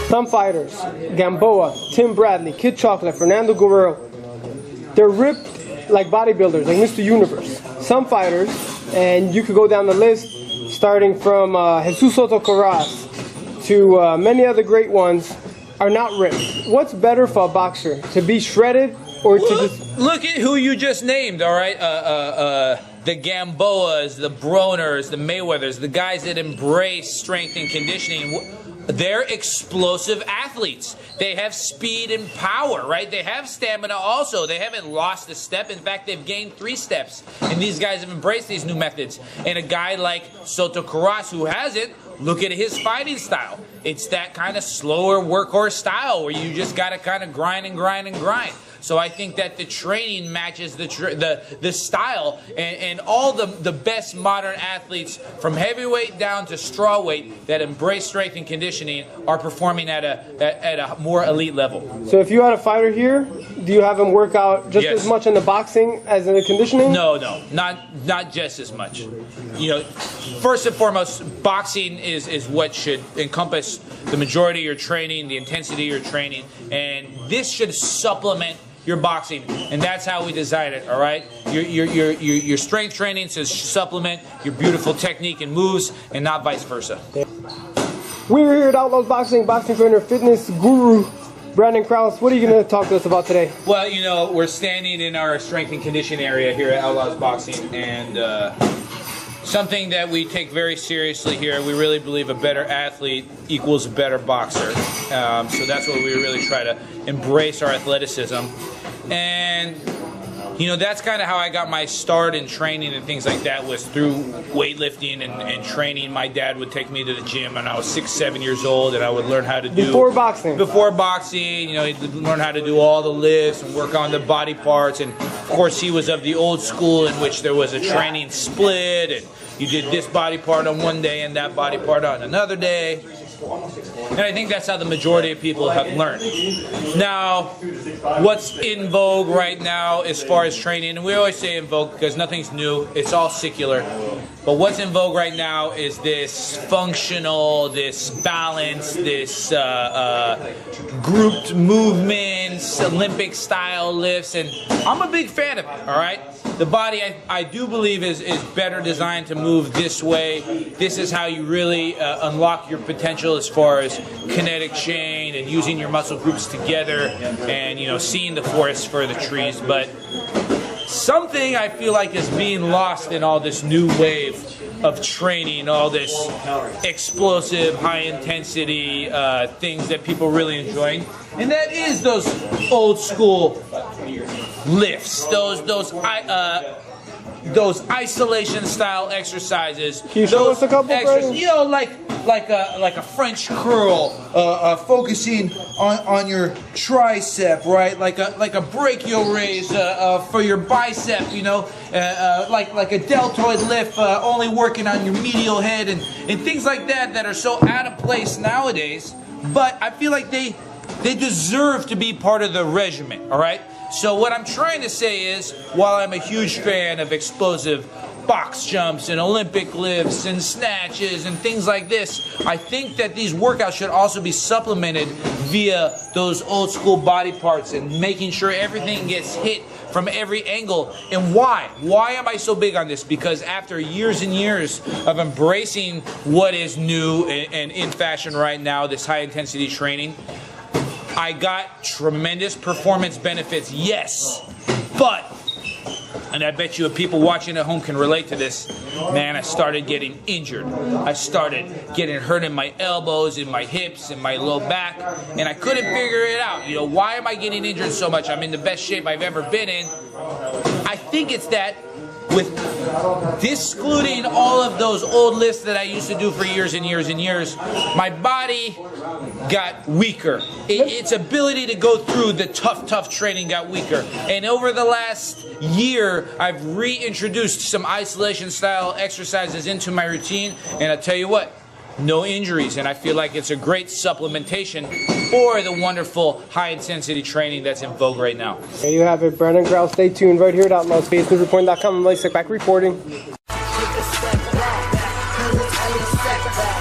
Some fighters, Gamboa, Tim Bradley, Kid Chocolate, Fernando Guerrero, they're ripped like bodybuilders, like Mr. Universe. Some fighters, and you could go down the list, starting from Jesus Soto Carras to many other great ones, are not ripped. What's better for a boxer, to be shredded or to just... Look at who you just named, all right? The Gamboas, the Broners, the Mayweathers, the guys that embrace strength and conditioning. They're explosive athletes. They have speed and power, right? They have stamina also. They haven't lost a step. In fact, they've gained 3 steps. And these guys have embraced these new methods. And a guy like Soto Carras, who hasn't, look at his fighting style. It's that kind of slower workhorse style where you just got to kind of grind and grind and grind. So I think that the training matches the style, and all the best modern athletes from heavyweight down to strawweight that embrace strength and conditioning are performing at a more elite level. So if you had a fighter here, do you have him work out just as much in the boxing as in the conditioning? No, not just as much. You know, first and foremost, boxing is what should encompass the majority of your training, the intensity of your training, and this should supplement your boxing, and that's how we design it. All right, your strength training should supplement your beautiful technique and moves, and not vice versa. We're here at Outlaws Boxing, boxing trainer, fitness guru, Brandon Krause. What are you going to talk to us about today? Well, you know, we're standing in our strength and condition area here at Outlaws Boxing, and something that we take very seriously here. We really believe a better athlete equals a better boxer. So that's what we really try to embrace, our athleticism. And, you know, that's kind of how I got my start in training and things like that, was through weightlifting and training. My dad would take me to the gym when I was 6, 7 years old, and I would learn how to do... Before boxing? Before boxing, you know, he'd learn how to do all the lifts and work on the body parts. And, of course, he was of the old school in which there was a training split, and you did this body part on one day and that body part on another day. And I think that's how the majority of people have learned. Now, what's in vogue right now as far as training, and we always say in vogue because nothing's new, it's all secular. But what's in vogue right now is this functional, this balance, this grouped movements, Olympic style lifts, and I'm a big fan of it, all right? The body, I do believe, is better designed to move this way. This is how you really unlock your potential as far as kinetic chain and using your muscle groups together and, you know, seeing the forest for the trees. But something I feel like is being lost in all this new wave of training, all this explosive, high-intensity things that people really enjoy. And that is those old school lifts, those isolation style exercises. Can you show us a couple? You know, like a French curl, focusing on your tricep, right? Like a brachial raise for your bicep. You know, like a deltoid lift, only working on your medial head and things like that are so out of place nowadays. But I feel like they deserve to be part of the regimen. All right. So what I'm trying to say is, while I'm a huge fan of explosive box jumps and Olympic lifts and snatches and things like this, I think that these workouts should also be supplemented via those old school body parts and making sure everything gets hit from every angle. And why? Why am I so big on this? Because after years and years of embracing what is new and in fashion right now, this high intensity training, I got tremendous performance benefits, yes, but, and I bet you people watching at home can relate to this, man, I started getting injured. I started getting hurt in my elbows, in my hips, in my low back, and I couldn't figure it out. You know, why am I getting injured so much? I'm in the best shape I've ever been in. I think it's that with discluding all of those old lifts that I used to do for years and years and years, my body got weaker. Its ability to go through the tough training got weaker. And over the last year, I've reintroduced some isolation style exercises into my routine, and I'll tell you what, no injuries, and I feel like it's a great supplementation for the wonderful high-intensity training that's in vogue right now. There you have it, Brandon Krause. Stay tuned right here at OutlawsBaseNewsReport.com. I'm Blake back reporting. setback.